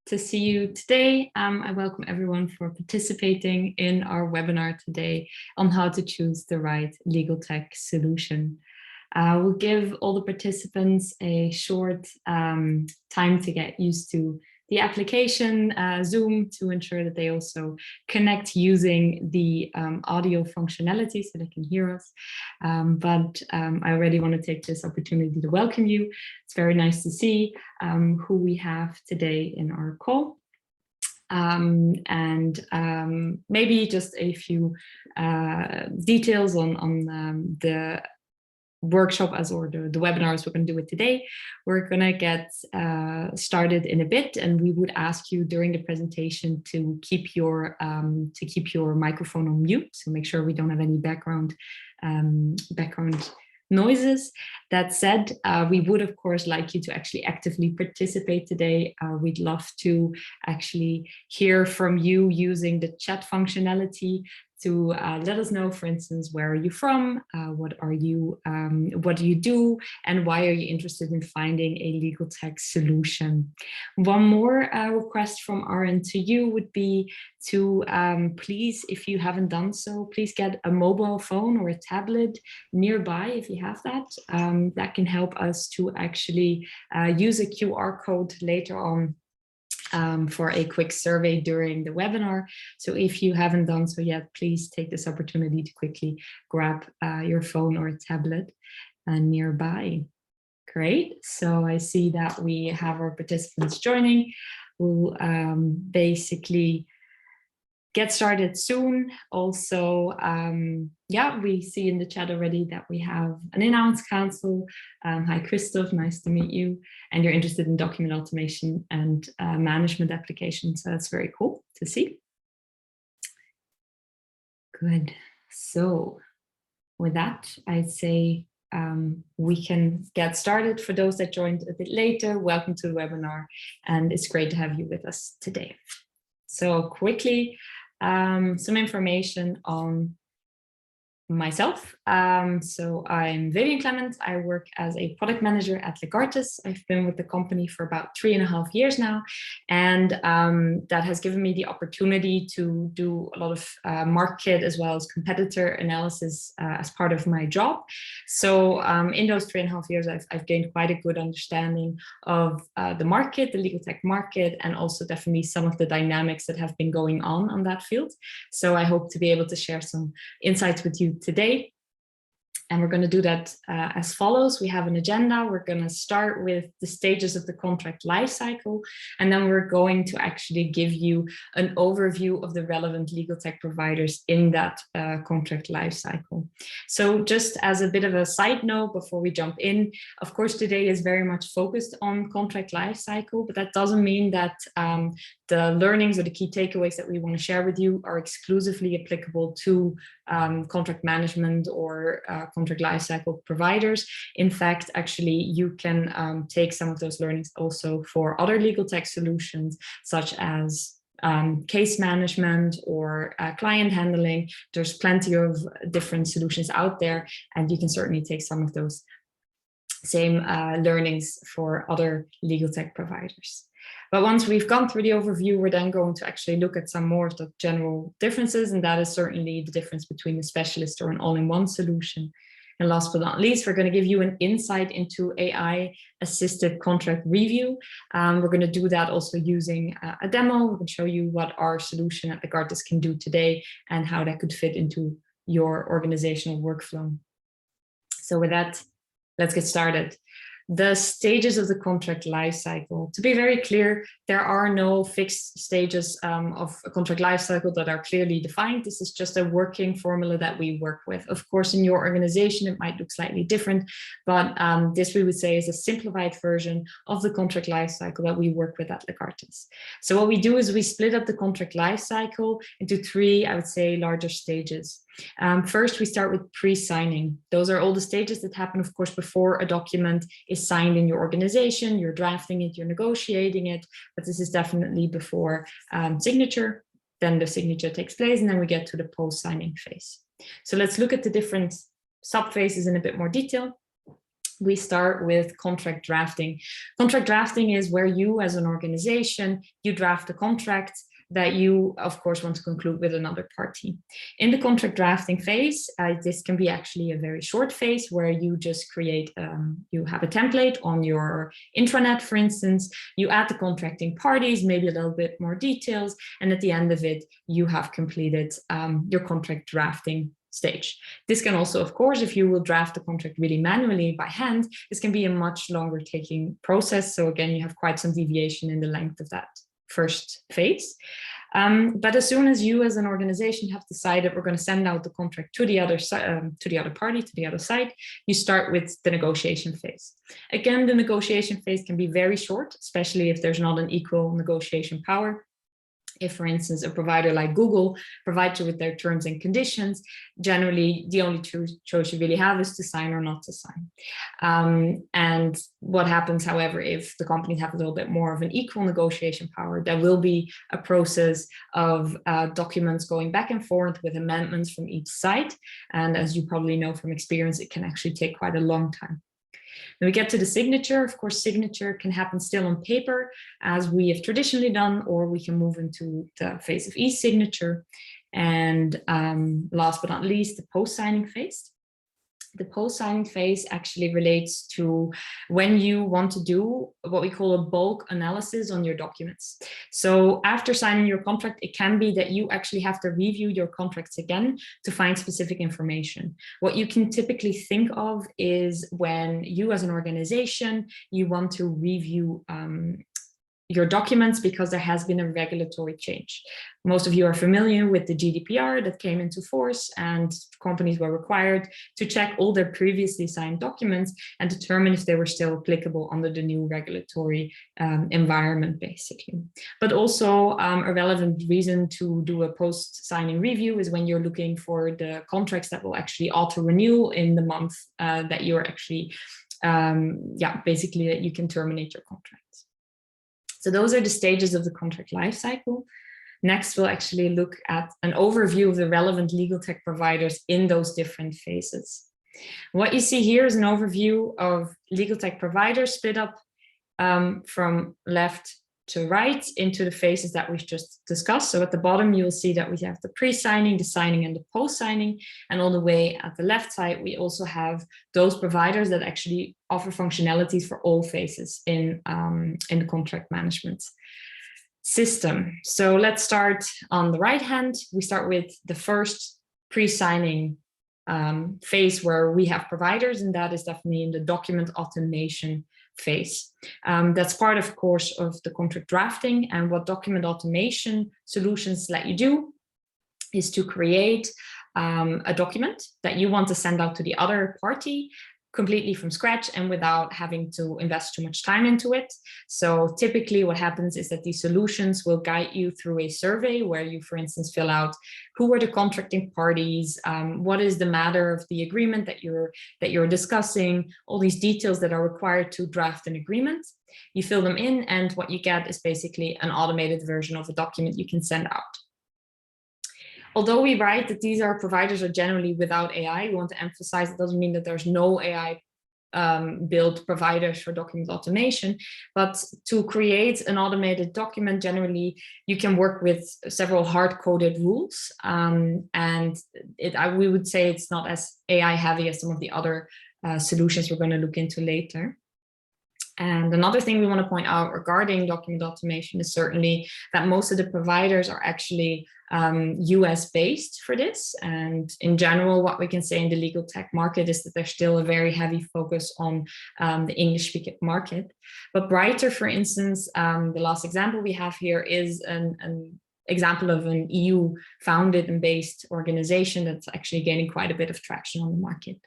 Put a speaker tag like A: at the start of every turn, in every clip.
A: to see you today. I welcome everyone for participating in our webinar today on how to choose the right legal tech solution. We'll give all the participants a short time to get used to the application, Zoom, to ensure that they also connect using the audio functionality so they can hear us. But I already want to take this opportunity to welcome you. It's very nice to see who we have today in our call. Maybe just a few details on the workshop or the webinars we're going to do it today. We're going to get started in a bit, and we would ask you during the presentation to keep your microphone on mute, so make sure we don't have any background noises. That said, we would of course like you to actually actively participate today. We'd love to actually hear from you using the chat functionality to let us know, for instance, where are you from, what do you do, and why are you interested in finding a legal tech solution. One more request from our end to you would be to please, if you haven't done so, please get a mobile phone or a tablet nearby if you have that. That can help us to actually use a QR code later on for a quick survey during the webinar. So if you haven't done so yet, please take this opportunity to quickly grab your phone or a tablet nearby. Great, so I see that we have our participants joining. We'll basically get started soon. Also, yeah, we see in the chat already that we have an in-house counsel. Hi, Christoph, nice to meet you. And you're interested in document automation and management applications. So that's very cool to see. Good. So with that, I'd say we can get started. For those that joined a bit later, welcome to the webinar. And it's great to have you with us today. So quickly, some information on myself. So I'm Vivienne Clement. I work as a product manager at Legartis. I've been with the company for about 3.5 years now, and that has given me the opportunity to do a lot of market as well as competitor analysis as part of my job. So in those 3.5 years, I've gained quite a good understanding of the market, the legal tech market, and also definitely some of the dynamics that have been going on that field. So I hope to be able to share some insights with you today. And we're going to do that as follows. We have an agenda. We're going to start with the stages of the contract lifecycle, and then we're going to actually give you an overview of the relevant legal tech providers in that contract lifecycle. So just as a bit of a side note before we jump in, of course, today is very much focused on contract lifecycle, but that doesn't mean that the learnings or the key takeaways that we want to share with you are exclusively applicable to contract management or contract lifecycle providers. In fact, actually, you can take some of those learnings also for other legal tech solutions, such as case management or client handling. There's plenty of different solutions out there, and you can certainly take some of those same learnings for other legal tech providers. But once we've gone through the overview, we're then going to actually look at some more of the general differences, and that is certainly the difference between a specialist or an all-in-one solution. And last but not least, we're going to give you an insight into AI-assisted contract review. We're going to do that also using a demo. We're going to show you what our solution at Legartis can do today and how that could fit into your organizational workflow. So with that, let's get started. The stages of the contract lifecycle. To be very clear, there are no fixed stages of a contract lifecycle that are clearly defined. This is just a working formula that we work with. Of course, in your organization, it might look slightly different, but this we would say is a simplified version of the contract lifecycle that we work with at Legartis. So what we do is we split up the contract lifecycle into 3, I would say, larger stages. First, we start with pre-signing. Those are all the stages that happen, of course, before a document is signed in your organization. You're drafting it, you're negotiating it, but this is definitely before signature. Then the signature takes place, and then we get to the post-signing phase. So let's look at the different sub-phases in a bit more detail. we start with contract drafting. Contract drafting is where you as an organization, you draft a contract that you, of course, want to conclude with another party. In the contract drafting phase, this can be actually a very short phase where you just create, you have a template on your intranet, for instance, you add the contracting parties, maybe a little bit more details, and at the end of it, you have completed your contract drafting stage. This can also, of course, if you will draft the contract really manually by hand, this can be a much longer taking process. So again, you have quite some deviation in the length of that first phase. But as soon as you as an organization have decided we're going to send out the contract to the other party, to the other side, you start with the negotiation phase. Again, the negotiation phase can be very short, especially if there's not an equal negotiation power. If, for instance, a provider like Google provides you with their terms and conditions, generally the only choice you really have is to sign or not to sign. And what happens, however, if the companies have a little bit more of an equal negotiation power, there will be a process of documents going back and forth with amendments from each side. And as you probably know from experience, it can actually take quite a long time. When we get to the signature, of course, signature can happen still on paper as we have traditionally done, or we can move into the phase of e-signature. And last but not least, the post-signing phase. The post-signing phase actually relates to when you want to do what we call a bulk analysis on your documents. So after signing your contract, it can be that you actually have to review your contracts again to find specific information. What you can typically think of is when you as an organization, you want to review your documents because there has been a regulatory change. Most of you are familiar with the GDPR that came into force, and companies were required to check all their previously signed documents and determine if they were still applicable under the new regulatory environment, basically. But also a relevant reason to do a post-signing review is when you're looking for the contracts that will actually auto-renew in the month that you're actually, basically that you can terminate your contract. So those are the stages of the contract lifecycle. Next, we'll actually look at an overview of the relevant legal tech providers in those different phases. What you see here is an overview of legal tech providers split up from left to right into the phases that we've just discussed. So at the bottom, you'll see that we have the pre-signing, the signing, and the post-signing. And all the way at the left side, we also have those providers that actually offer functionalities for all phases in the contract management system. So let's start on the right hand. We start with the first pre-signing phase where we have providers, and that is definitely in the document automation phase. That's part, of course, of the contract drafting. And what document automation solutions let you do is to create a document that you want to send out to the other party completely from scratch and without having to invest too much time into it. So typically what happens is that these solutions will guide you through a survey where you, for instance, fill out who are the contracting parties, what is the matter of the agreement that you're discussing, all these details that are required to draft an agreement. You fill them in, and what you get is basically an automated version of a document you can send out. Although we write that these providers are generally without AI, we want to emphasize it doesn't mean that there's no AI built providers for document automation, but to create an automated document, generally you can work with several hard-coded rules, and we would say it's not as AI heavy as some of the other solutions we're going to look into later. And another thing we want to point out regarding document automation is certainly that most of the providers are actually US based for this. And in general, what we can say in the legal tech market is that there's still a very heavy focus on the English speaking market. But Brighter, for instance, the last example we have here is an example of an EU founded and based organization that's actually gaining quite a bit of traction on the market.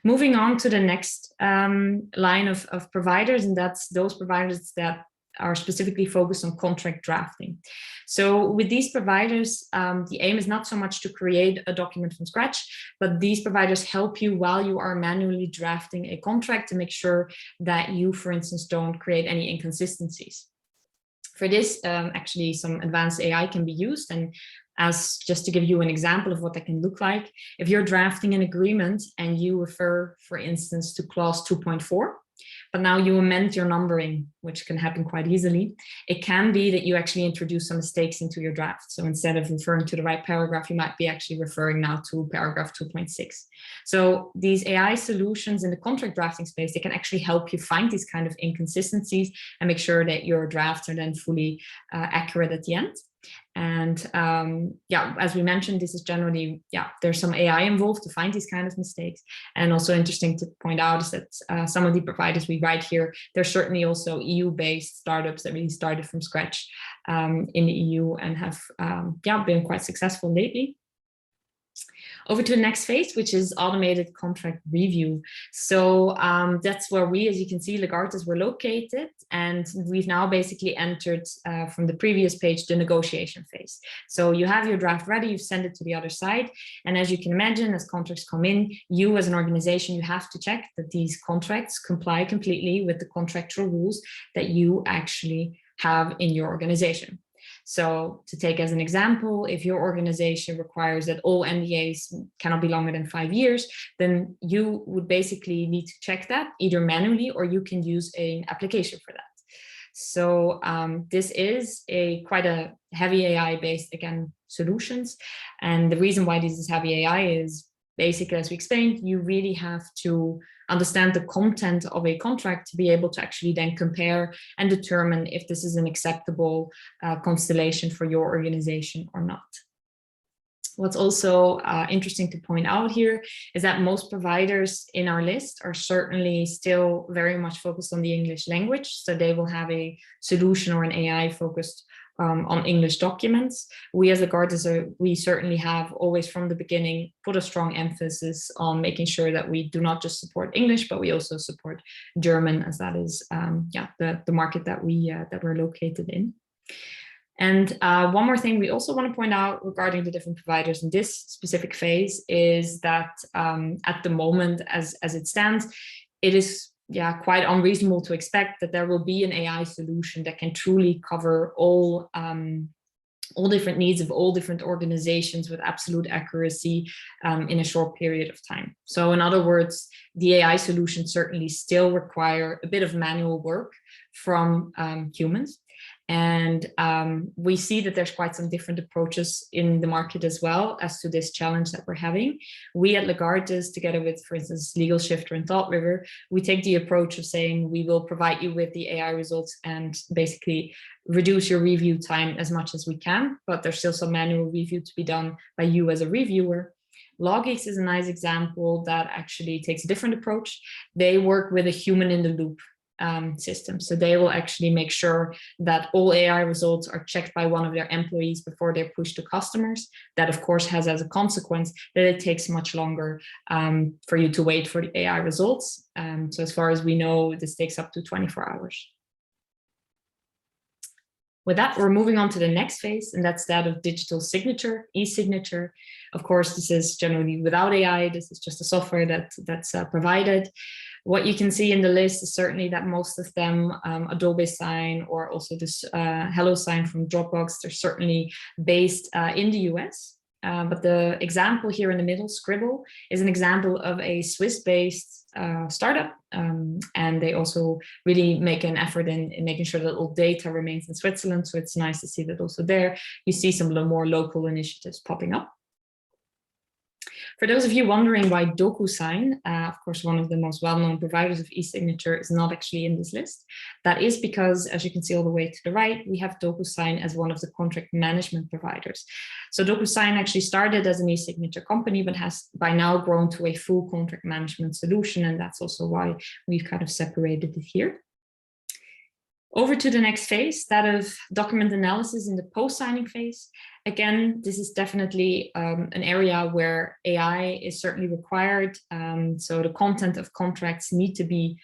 A: Moving on to the next line of providers, and that's those providers that are specifically focused on contract drafting. So with these providers, the aim is not so much to create a document from scratch, but these providers help you while you are manually drafting a contract to make sure that you, for instance, don't create any inconsistencies. For this, actually, some advanced AI can be used, and As just to give you an example of what that can look like, if you're drafting an agreement and you refer, for instance, to clause 2.4, but now you amend your numbering, which can happen quite easily. It can be that you actually introduce some mistakes into your draft. So instead of referring to the right paragraph, you might be actually referring now to paragraph 2.6. So these AI solutions in the contract drafting space, they can actually help you find these kind of inconsistencies and make sure that your drafts are then fully accurate at the end. And yeah, as we mentioned, this is generally, there's some AI involved to find these kind of mistakes. And also interesting to point out is that some of the providers we write here, there's certainly also EU-based startups that really started from scratch in the EU and have been quite successful lately. Over to the next phase, which is automated contract review. So that's where we, as you can see, Legartis, were located, and we've now basically entered from the previous page, the negotiation phase. So you have your draft ready, you send it to the other side. And as you can imagine, as contracts come in, you as an organization, you have to check that these contracts comply completely with the contractual rules that you actually have in your organization. So to take as an example, if your organization requires that all NDAs cannot be longer than 5 years, then you would basically need to check that either manually or you can use an application for that. So this is quite a heavy AI-based, again, solutions. And the reason why this is heavy AI is basically, as we explained, you really have to understand the content of a contract to be able to actually then compare and determine if this is an acceptable constellation for your organization or not. What's also interesting to point out here is that most providers in our list are certainly still very much focused on the English language. So they will have a solution or an AI focused on English documents. We as Legartis, we certainly have always from the beginning put a strong emphasis on making sure that we do not just support English, but we also support German, as that is the market that we're located in. And one more thing we also want to point out regarding the different providers in this specific phase is that at the moment, as it stands, it is quite unreasonable to expect that there will be an AI solution that can truly cover all different needs of all different organizations with absolute accuracy in a short period of time. So in other words, the AI solutions certainly still require a bit of manual work from humans. And we see that there's quite some different approaches in the market as well as to this challenge that we're having. We at Legartis, together with, for instance, Legal Shifter and Thought River, we take the approach of saying we will provide you with the AI results and basically reduce your review time as much as we can, but there's still some manual review to be done by you as a reviewer. Logix is a nice example that actually takes a different approach. They work with a human in the loop system. So they will actually make sure that all AI results are checked by one of their employees before they're pushed to customers. That, of course, has as a consequence that it takes much longer for you to wait for the AI results. So as far as we know, this takes up to 24 hours. With that, we're moving on to the next phase, and that's that of digital signature, e-signature. Of course, this is generally without AI. This is just a software that's provided. What you can see in the list is certainly that most of them, Adobe Sign or also this Hello Sign from Dropbox, they're certainly based in the US. But the example here in the middle, Scribble, is an example of a Swiss-based startup. And they also really make an effort in making sure that all data remains in Switzerland. So it's nice to see that also there you see some more local initiatives popping up. For those of you wondering why DocuSign, of course, one of the most well-known providers of e-signature, is not actually in this list, that is because, as you can see all the way to the right, we have DocuSign as one of the contract management providers. So DocuSign actually started as an e-signature company, but has by now grown to a full contract management solution. And that's also why we've kind of separated it here. Over to the next phase, that of document analysis in the post-signing phase. Again, this is definitely an area where AI is certainly required. So the content of contracts need to be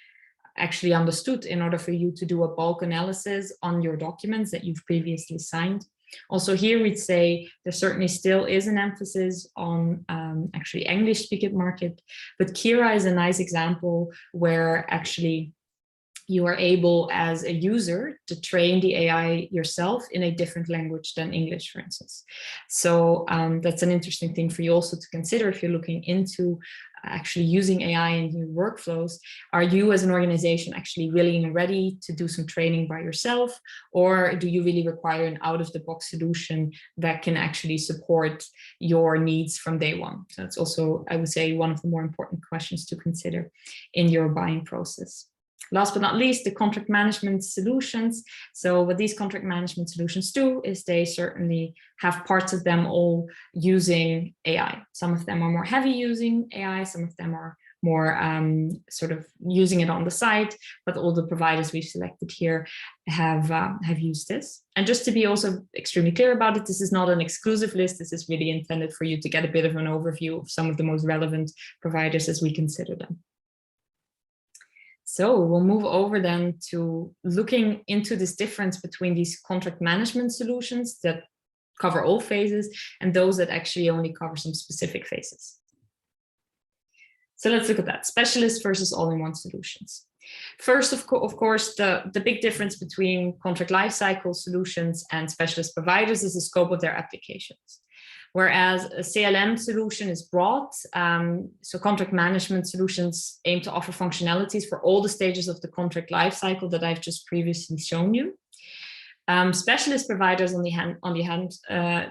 A: actually understood in order for you to do a bulk analysis on your documents that you've previously signed. Also here, we'd say there certainly still is an emphasis on actually English-speaking market, but Kira is a nice example where actually you are able as a user to train the AI yourself in a different language than English, for instance. So that's an interesting thing for you also to consider if you're looking into actually using AI in your workflows. Are you as an organization actually willing and ready to do some training by yourself? Or do you really require an out-of-the-box solution that can actually support your needs from day one? So that's also, I would say, one of the more important questions to consider in your buying process. Last but not least, the contract management solutions. So what these contract management solutions do is they certainly have parts of them all using AI. Some of them are more heavy using AI, some of them are more sort of using it on the side, but all the providers we've selected here have used this. And just to be also extremely clear about it, this is not an exclusive list. This is really intended for you to get a bit of an overview of some of the most relevant providers as we consider them. So we'll move over then to looking into this difference between these contract management solutions that cover all phases and those that actually only cover some specific phases. So let's look at that, specialist versus all-in-one solutions. First, of course, the big difference between contract lifecycle solutions and specialist providers is the scope of their applications. Whereas a CLM solution is broad, so contract management solutions aim to offer functionalities for all the stages of the contract lifecycle that I've just previously shown you. Specialist providers, on the hand,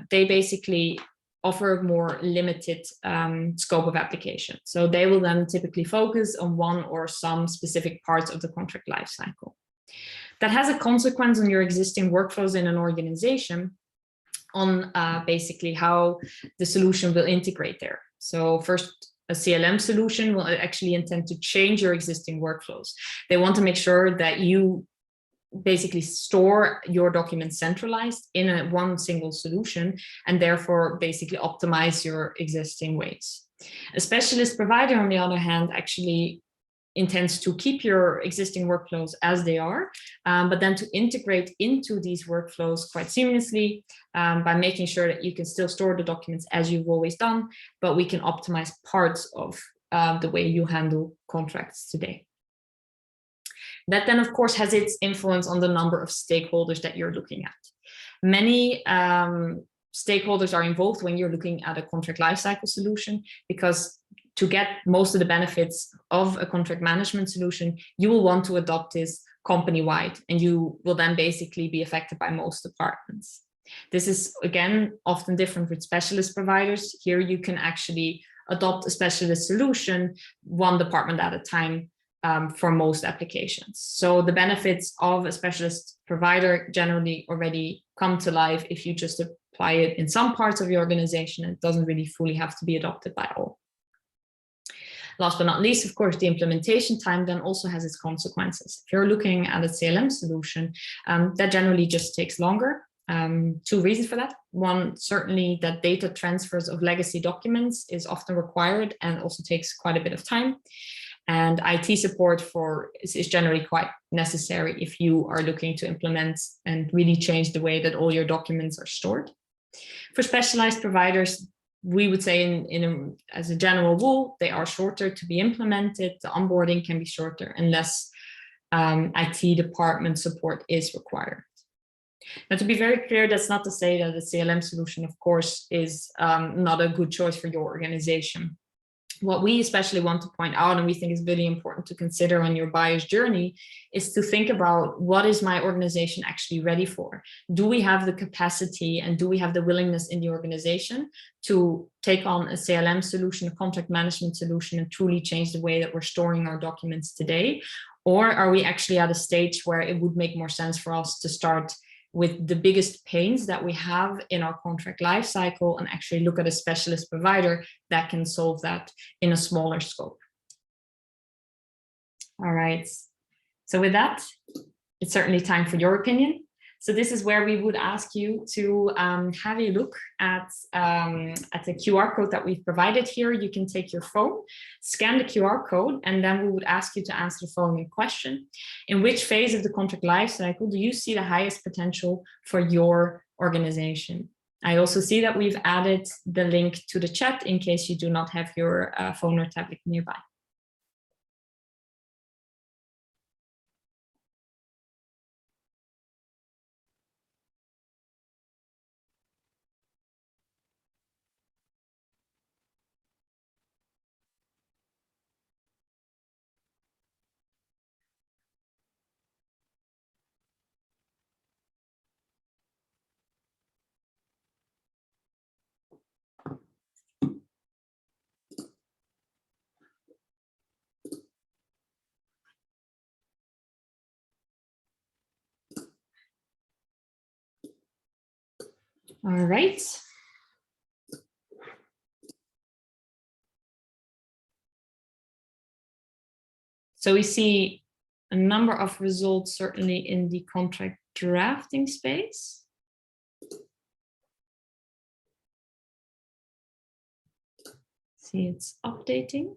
A: they basically offer a more limited scope of application. So they will then typically focus on one or some specific parts of the contract lifecycle. That has a consequence on your existing workflows in an organization, on basically how the solution will integrate there. So first, a CLM solution will actually intend to change your existing workflows. They want to make sure that you basically store your documents centralized in one single solution and therefore basically optimize your existing ways. A specialist provider, on the other hand, actually intends to keep your existing workflows as they are, but then to integrate into these workflows quite seamlessly by making sure that you can still store the documents as you've always done, but we can optimize parts of the way you handle contracts today. That then, of course, has its influence on the number of stakeholders that you're looking at. Many stakeholders are involved when you're looking at a contract lifecycle solution, because to get most of the benefits of a contract management solution, you will want to adopt this company-wide, and you will then basically be affected by most departments. This is, again, often different with specialist providers. Here you can actually adopt a specialist solution one department at a time for most applications. So the benefits of a specialist provider generally already come to life if you just apply it in some parts of your organization. It doesn't really fully have to be adopted by all. Last but not least, of course, the implementation time then also has its consequences. If you're looking at a CLM solution, that generally just takes longer. Two reasons for that. One, certainly that data transfers of legacy documents is often required and also takes quite a bit of time. And IT support is generally quite necessary if you are looking to implement and really change the way that all your documents are stored. For specialized providers, we would say as a general rule, they are shorter to be implemented. The onboarding can be shorter and less IT department support is required. Now, to be very clear, that's not to say that the CLM solution, of course, is not a good choice for your organization. What we especially want to point out, and we think is really important to consider on your buyer's journey, is to think about, what is my organization actually ready for? Do we have the capacity and do we have the willingness in the organization to take on a CLM solution, a contract management solution, and truly change the way that we're storing our documents today? Or are we actually at a stage where it would make more sense for us to start with the biggest pains that we have in our contract lifecycle and actually look at a specialist provider that can solve that in a smaller scope? All right, so with that, it's certainly time for your opinion. So this is where we would ask you to have a look at the QR code that we've provided here. You can take your phone, scan the QR code, and then we would ask you to answer the following question. In which phase of the contract lifecycle do you see the highest potential for your organization? I also see that we've added the link to the chat in case you do not have your phone or tablet nearby. All right. So we see a number of results, certainly in the contract drafting space. See, it's updating.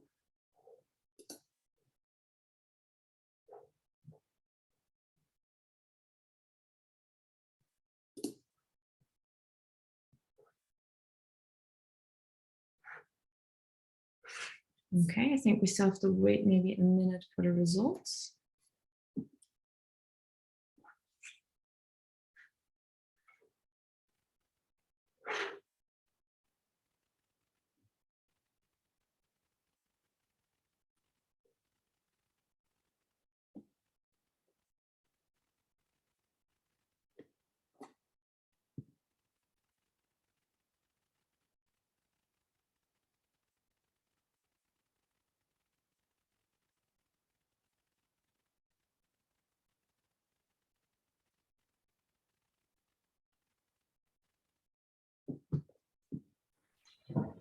A: Okay, I think we still have to wait maybe a minute for the results.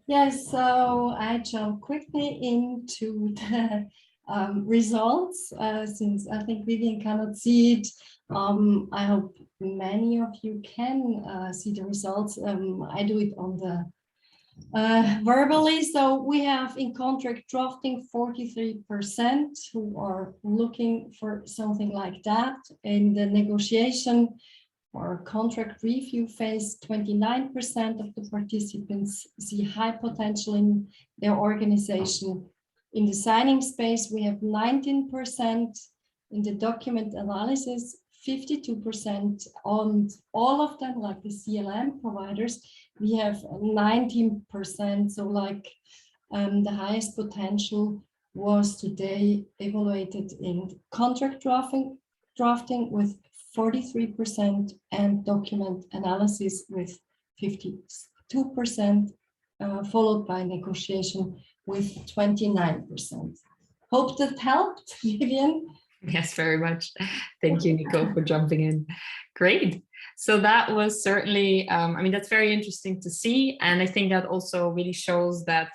B: Yes, so I jump quickly into the results since I think Vivienne cannot see it. I hope many of you can see the results. I do it on the verbally. So we have in contract drafting 43% who are looking for something like that. In the negotiation or contract review phase, 29% of the participants see high potential in their organization. In the signing space, we have 19%. In the document analysis, 52%. On all of them, like the CLM providers, we have 19%. So like the highest potential was today evaluated in contract drafting with 43% and document analysis with 52%, followed by negotiation with 29%. Hope that helped, Vivienne.
A: Yes, very much. Thank you, Nico, for jumping in. Great. So that was certainly, I mean, that's very interesting to see. And I think that also really shows that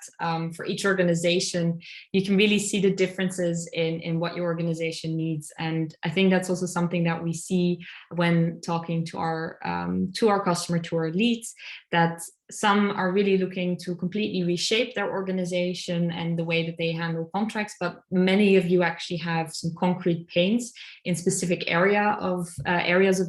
A: for each organization, you can really see the differences in what your organization needs. And I think that's also something that we see when talking to our customer, to our leads, that some are really looking to completely reshape their organization and the way that they handle contracts, but many of you actually have some concrete pains in specific areas of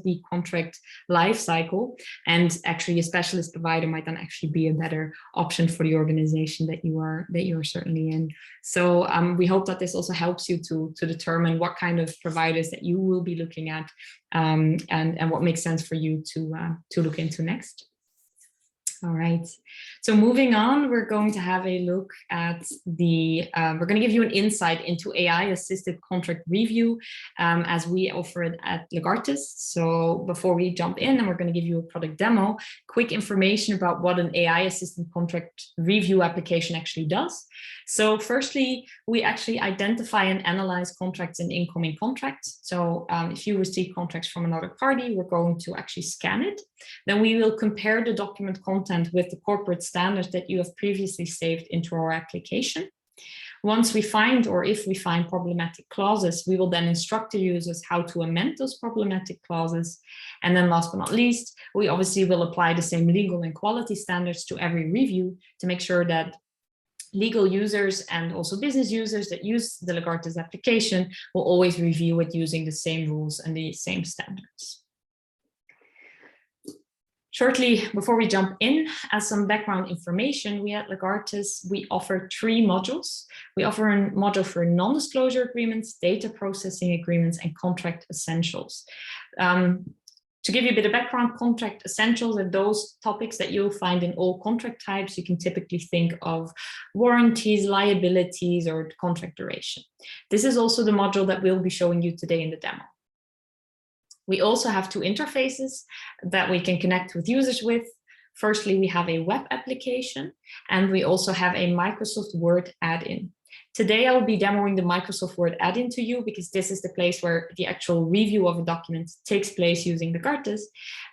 A: the contract life cycle, and actually a specialist provider might then actually be a better option for the organization that you are certainly in. So we hope that this also helps you to determine what kind of providers that you will be looking at, and what makes sense for you to look into next. All right, so moving on, we're going to have a look at we're going to give you an insight into AI-assisted contract review as we offer it at Legartis. So before we jump in, and we're going to give you a product demo, quick information about what an AI-assisted contract review application actually does. So firstly, we actually identify and analyze contracts and incoming contracts. So if you receive contracts from another party, we're going to actually scan it. Then we will compare the document content with the corporate standards that you have previously saved into our application. Once we find, or if we find problematic clauses, we will then instruct the users how to amend those problematic clauses. And then last but not least, we obviously will apply the same legal and quality standards to every review to make sure that legal users and also business users that use the Legartis application will always review it using the same rules and the same standards. Shortly before we jump in, as some background information, we at Legartis, we offer 3 modules. We offer a module for non-disclosure agreements, data processing agreements, and contract essentials. To give you a bit of background, contract essentials are those topics that you'll find in all contract types. You can typically think of warranties, liabilities, or contract duration. This is also the module that we'll be showing you today in the demo. We also have 2 interfaces that we can connect with users with. Firstly, we have a web application, and we also have a Microsoft Word add-in. Today, I will be demoing the Microsoft Word add-in to you because this is the place where the actual review of a document takes place using Legartis.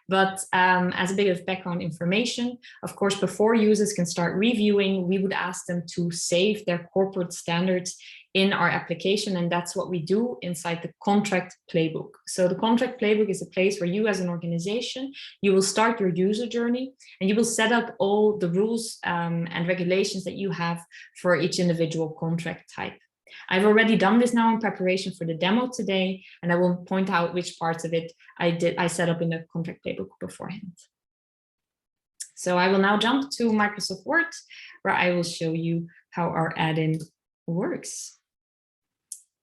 A: But as a bit of background information, of course, before users can start reviewing, we would ask them to save their corporate standards in our application. And that's what we do inside the contract playbook. So the contract playbook is a place where you as an organization, you will start your user journey and you will set up all the rules and regulations that you have for each individual contract type. I've already done this now in preparation for the demo today, and I will point out which parts of it I set up in the contract playbook beforehand. So I will now jump to Microsoft Word, where I will show you how our add-in works.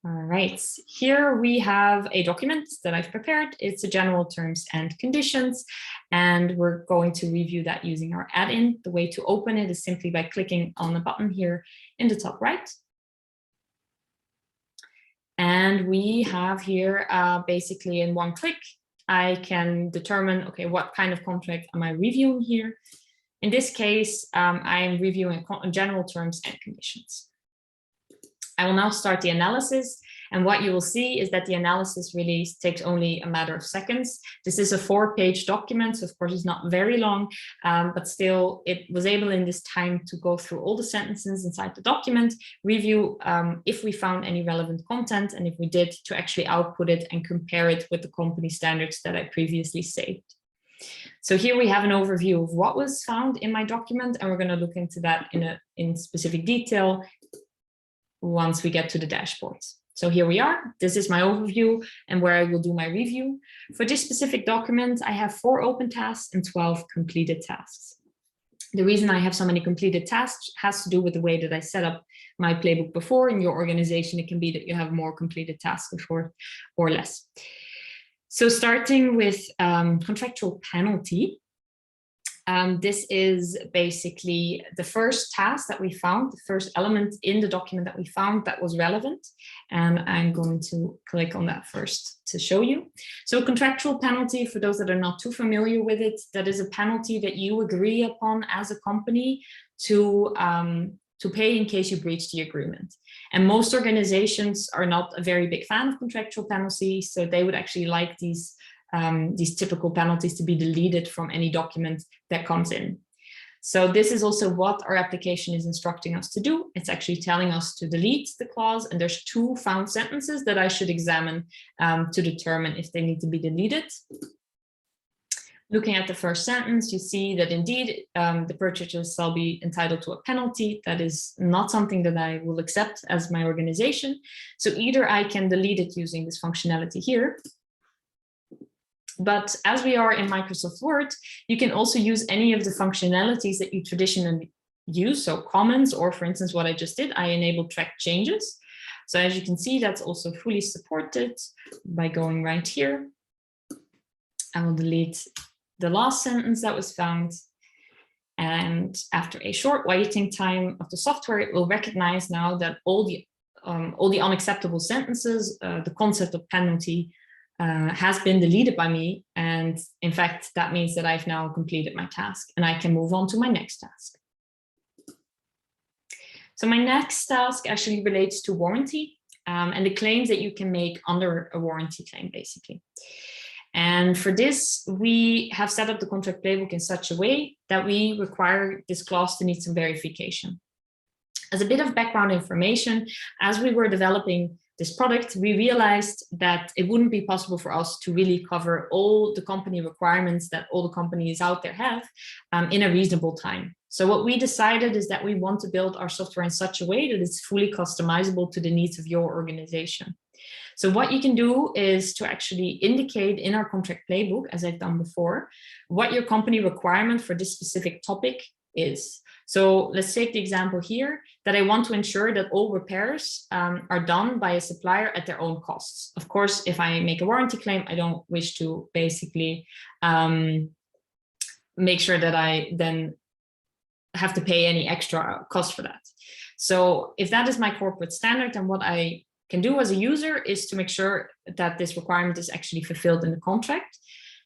A: All right, here we have a document that I've prepared. It's a general terms and conditions, and we're going to review that using our add-in. The way to open it is simply by clicking on the button here in the top right. And we have here basically in one click, I can determine, okay, what kind of contract am I reviewing here? In this case, I'm reviewing general terms and conditions. I will now start the analysis, and what you will see is that the analysis really takes only a matter of seconds. This is a 4-page document, so of course it's not very long, but still it was able in this time to go through all the sentences inside the document, review if we found any relevant content, and if we did, to actually output it and compare it with the company standards that I previously saved. So here we have an overview of what was found in my document, and we're going to look into that in specific detail once we get to the dashboards. So here we are. This is my overview and where I will do my review. For this specific document, I have 4 open tasks and 12 completed tasks. The reason I have so many completed tasks has to do with the way that I set up my playbook before. In your organization, it can be that you have more completed tasks before or less. So starting with contractual penalty. This is basically the first task that we found, the first element in the document that we found that was relevant. And I'm going to click on that first to show you. So a contractual penalty, for those that are not too familiar with it, that is a penalty that you agree upon as a company to pay in case you breach the agreement. And most organizations are not a very big fan of contractual penalties, so they would actually like these typical penalties to be deleted from any document that comes in. So this is also what our application is instructing us to do. It's actually telling us to delete the clause, and there's 2 found sentences that I should examine to determine if they need to be deleted. Looking at the first sentence, you see that indeed the purchaser shall be entitled to a penalty. That is not something that I will accept as my organization. So either I can delete it using this functionality here, but as we are in Microsoft Word, you can also use any of the functionalities that you traditionally use. So comments, or for instance, what I just did, I enabled track changes. So as you can see, that's also fully supported by going right here. I will delete the last sentence that was found. And after a short waiting time of the software, it will recognize now that all the unacceptable sentences, the concept of penalty, has been deleted by me. And in fact, that means that I've now completed my task and I can move on to my next task. So my next task actually relates to warranty and the claims that you can make under a warranty claim, basically. And for this, we have set up the contract playbook in such a way that we require this clause to need some verification. As a bit of background information, as we were developing this product, we realized that it wouldn't be possible for us to really cover all the company requirements that all the companies out there have in a reasonable time. So what we decided is that we want to build our software in such a way that it's fully customizable to the needs of your organization. So what you can do is to actually indicate in our contract playbook, as I've done before, what your company requirement for this specific topic is. So let's take the example here that I want to ensure that all repairs are done by a supplier at their own costs. Of course, if I make a warranty claim, I don't wish to basically make sure that I then have to pay any extra cost for that. So if that is my corporate standard, then what I can do as a user is to make sure that this requirement is actually fulfilled in the contract.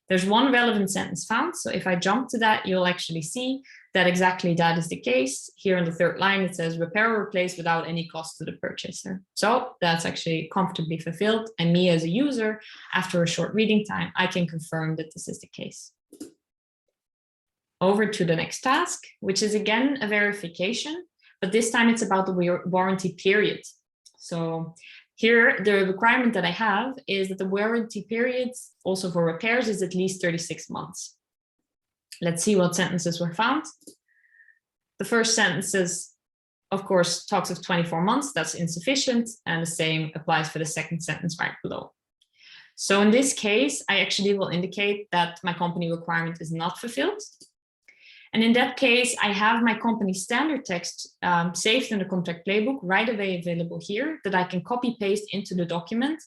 A: There's one relevant sentence found. So if I jump to that, you'll actually see that exactly that is the case. Here on the third line, it says repair or replace without any cost to the purchaser. So that's actually comfortably fulfilled. And me as a user, after a short reading time, I can confirm that this is the case. Over to the next task, which is again a verification, but this time it's about the warranty period. So here, the requirement that I have is that the warranty period also for repairs is at least 36 months. Let's see what sentences were found. The first sentences, of course, talks of 24 months. That's insufficient. And the same applies for the second sentence right below. So in this case, I actually will indicate that my company requirement is not fulfilled. And in that case, I have my company standard text saved in the contract playbook right away available here that I can copy paste into the document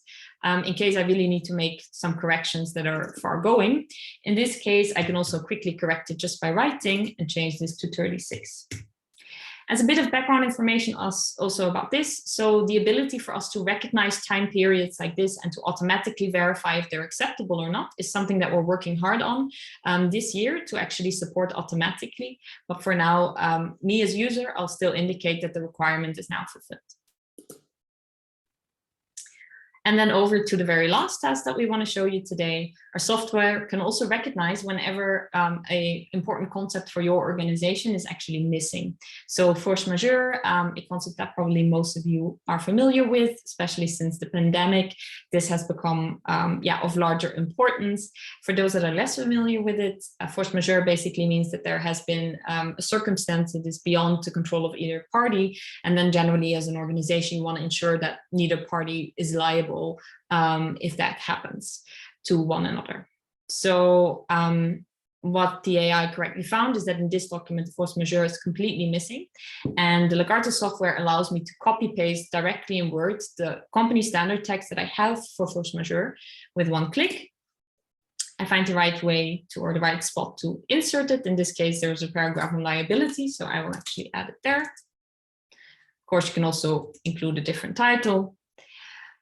A: in case I really need to make some corrections that are far going. In this case, I can also quickly correct it just by writing and change this to 36. As a bit of background information also about this, so the ability for us to recognize time periods like this and to automatically verify if they're acceptable or not is something that we're working hard on this year to actually support automatically. But for now, me as user, I'll still indicate that the requirement is now fulfilled. And then over to the very last task that we want to show you today. Our software can also recognize whenever an important concept for your organization is actually missing. So force majeure, a concept that probably most of you are familiar with, especially since the pandemic. This has become of larger importance. For those that are less familiar with it, force majeure basically means that there has been a circumstance that is beyond the control of either party. And then generally as an organization, you want to ensure that neither party is liable if that happens to one another. So what the AI correctly found is that in this document, the force majeure is completely missing. And the Legartis software allows me to copy paste directly in Word the company standard text that I have for force majeure with one click. I find the right way to, or the right spot to insert it. In this case, there's a paragraph on liability, so I will actually add it there. Of course, you can also include a different title.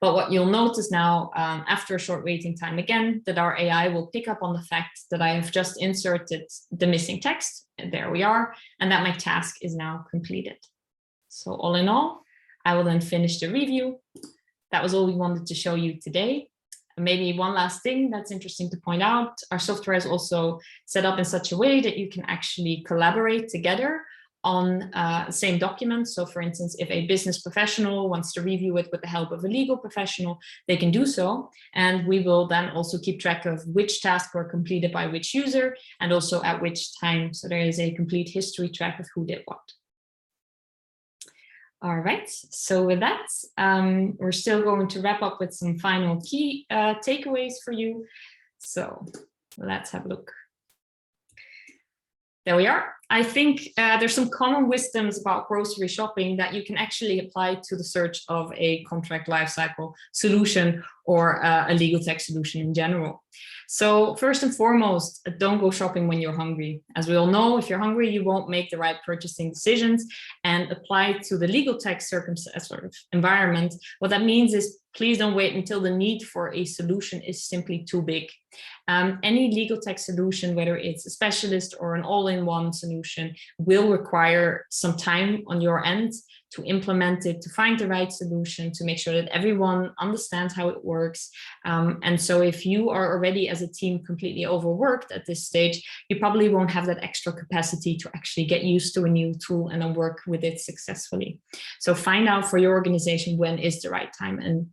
A: But what you'll notice now, after a short waiting time again, that our AI will pick up on the fact that I have just inserted the missing text, and there we are, and that my task is now completed. So all in all, I will then finish the review. That was all we wanted to show you today. And maybe one last thing that's interesting to point out, our software is also set up in such a way that you can actually collaborate together on the same document. So for instance, if a business professional wants to review it with the help of a legal professional, they can do so. And we will then also keep track of which tasks were completed by which user and also at which time. So there is a complete history track of who did what. All right, so with that, we're still going to wrap up with some final key takeaways for you. So let's have a look. There we are. I think there's some common wisdoms about grocery shopping that you can actually apply to the search of a contract lifecycle solution or a legal tech solution in general. So first and foremost, don't go shopping when you're hungry. As we all know, if you're hungry, you won't make the right purchasing decisions. And apply to the legal tech sort of environment. What that means is please don't wait until the need for a solution is simply too big. Any legal tech solution, whether it's a specialist or an all-in-one solution, will require some time on your end to implement it, to find the right solution, to make sure that everyone understands how it works. And so if you are already as a team completely overworked at this stage, you probably won't have that extra capacity to actually get used to a new tool and then work with it successfully. So find out for your organization when is the right time, and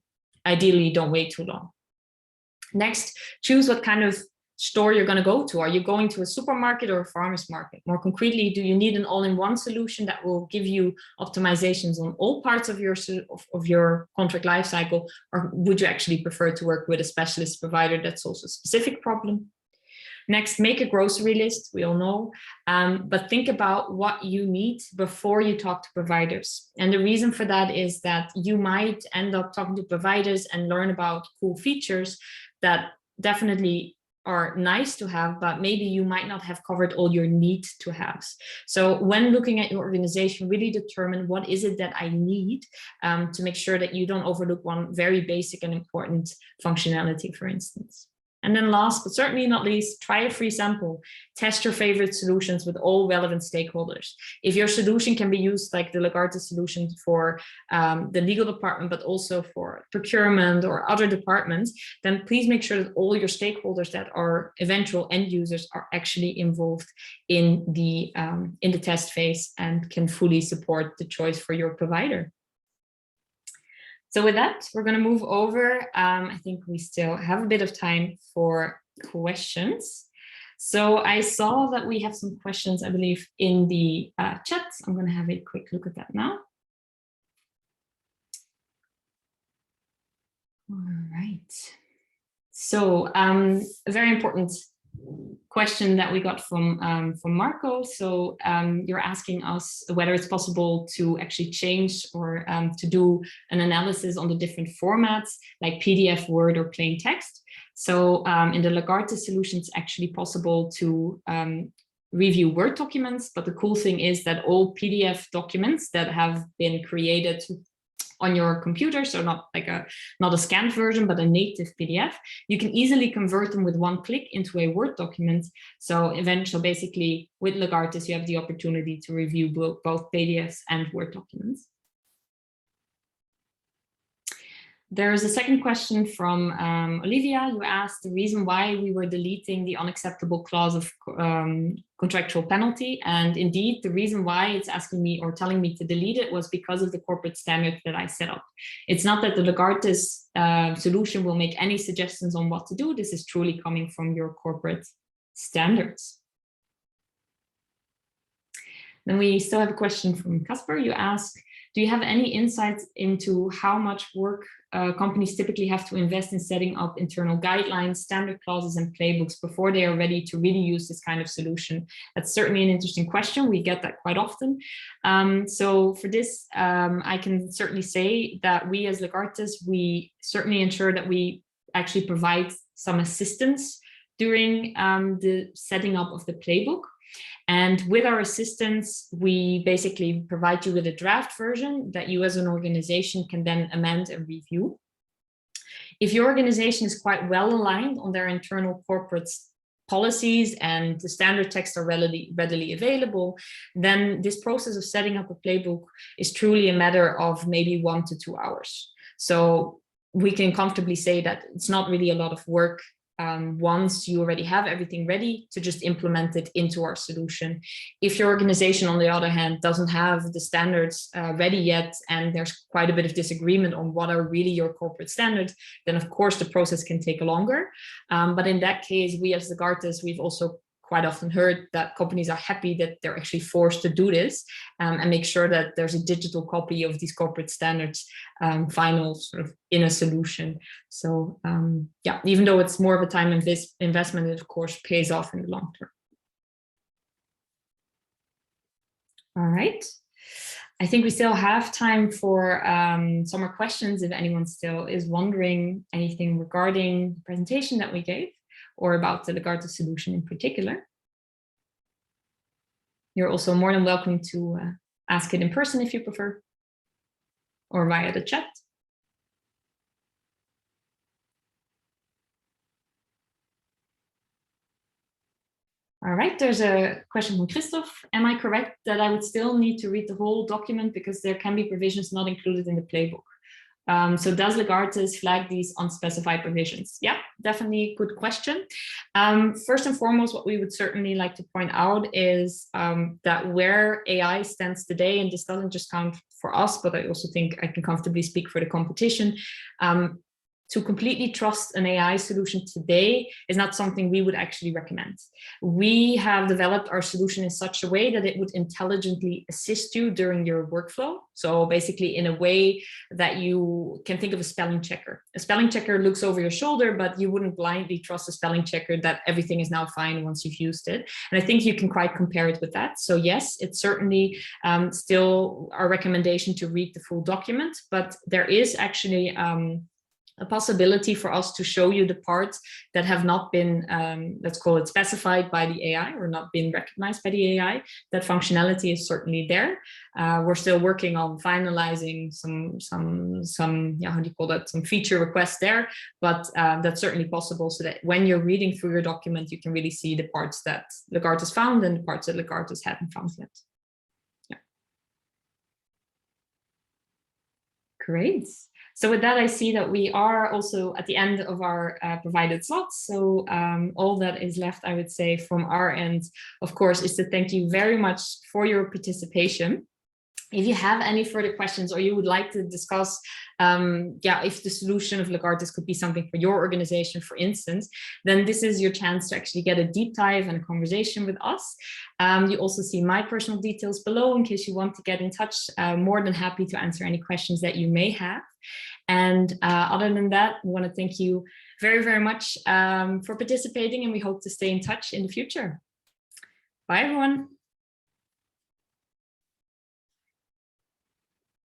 A: ideally don't wait too long. Next, choose what kind of store you're going to go to. Are you going to a supermarket or a farmer's market? More concretely, do you need an all-in-one solution that will give you optimizations on all parts of your contract lifecycle, or would you actually prefer to work with a specialist provider that solves a specific problem? Next, make a grocery list, we all know, but think about what you need before you talk to providers. And the reason for that is that you might end up talking to providers and learn about cool features that definitely are nice to have, but maybe you might not have covered all your need to haves. So when looking at your organization, really determine what is it that I need to make sure that you don't overlook one very basic and important functionality, for instance. And then last, but certainly not least, try a free sample. Test your favorite solutions with all relevant stakeholders. If your solution can be used like the Legartis solution for the legal department, but also for procurement or other departments, then please make sure that all your stakeholders that are eventual end users are actually involved in the test phase and can fully support the choice for your provider. So with that, we're going to move over. I think we still have a bit of time for questions. So I saw that we have some questions, I believe, in the chat. I'm going to have a quick look at that now. All right. So a very important question that we got from Marco. So you're asking us whether it's possible to actually change or to do an analysis on the different formats like PDF, Word, or plain text. So in the Legartis solution, it's actually possible to review Word documents, but the cool thing is that all PDF documents that have been created on your computer, so not a scanned version, but a native PDF, you can easily convert them with one click into a Word document. So eventually, basically, with Legartis, you have the opportunity to review both PDFs and Word documents. There's a second question from Olivia, who asked the reason why we were deleting the unacceptable clause of contractual penalty. And indeed, the reason why it's asking me or telling me to delete it was because of the corporate standard that I set up. It's not that the Legartis solution will make any suggestions on what to do. This is truly coming from your corporate standards. Then we still have a question from Casper. You ask, do you have any insights into how much work companies typically have to invest in setting up internal guidelines, standard clauses, and playbooks before they are ready to really use this kind of solution? That's certainly an interesting question. We get that quite often. So for this, I can certainly say that we as Legartis, we certainly ensure that we actually provide some assistance during the setting up of the playbook. And with our assistance, we basically provide you with a draft version that you as an organization can then amend and review. If your organization is quite well aligned on their internal corporate policies and the standard texts are readily available, then this process of setting up a playbook is truly a matter of maybe 1 to 2 hours. So we can comfortably say that it's not really a lot of work once you already have everything ready to just implement it into our solution. If your organization, on the other hand, doesn't have the standards ready yet, and there's quite a bit of disagreement on what are really your corporate standards, then of course the process can take longer. But in that case, we as Legartis, we've also quite often heard that companies are happy that they're actually forced to do this and make sure that there's a digital copy of these corporate standards final sort of in a solution. So yeah, even though it's more of a time investment, it of course pays off in the long term. All right. I think we still have time for some more questions if anyone still is wondering anything regarding the presentation that we gave, or about the Legartis solution in particular. You're also more than welcome to ask it in person if you prefer, or via the chat. All right, there's a question from Christoph. Am I correct that I would still need to read the whole document because there can be provisions not included in the playbook? So does Legartis flag these unspecified provisions? Yeah, definitely good question. First and foremost, what we would certainly like to point out is that where AI stands today, and this doesn't just count for us, but I also think I can comfortably speak for the competition, to completely trust an AI solution today is not something we would actually recommend. We have developed our solution in such a way that it would intelligently assist you during your workflow. So basically in a way that you can think of a spelling checker. A spelling checker looks over your shoulder, but you wouldn't blindly trust a spelling checker that everything is now fine once you've used it. And I think you can quite compare it with that. So yes, it's certainly still our recommendation to read the full document, but there is actually a possibility for us to show you the parts that have not been, let's call it, specified by the AI or not been recognized by the AI. That functionality is certainly there. We're still working on finalizing some yeah, how do you call that, some feature requests there, but that's certainly possible, so that when you're reading through your document, you can really see the parts that Legartis found and the parts that Legartis haven't found yet. Yeah. Great. So with that, I see that we are also at the end of our provided slots. So all that is left, I would say, from our end, of course, is to thank you very much for your participation. If you have any further questions or you would like to discuss, yeah, if the solution of Legartis could be something for your organization, for instance, then this is your chance to actually get a deep dive and a conversation with us. You also see my personal details below in case you want to get in touch. More than happy to answer any questions that you may have. And other than that, I want to thank you very, very much for participating, and we hope to stay in touch in the future. Bye, everyone.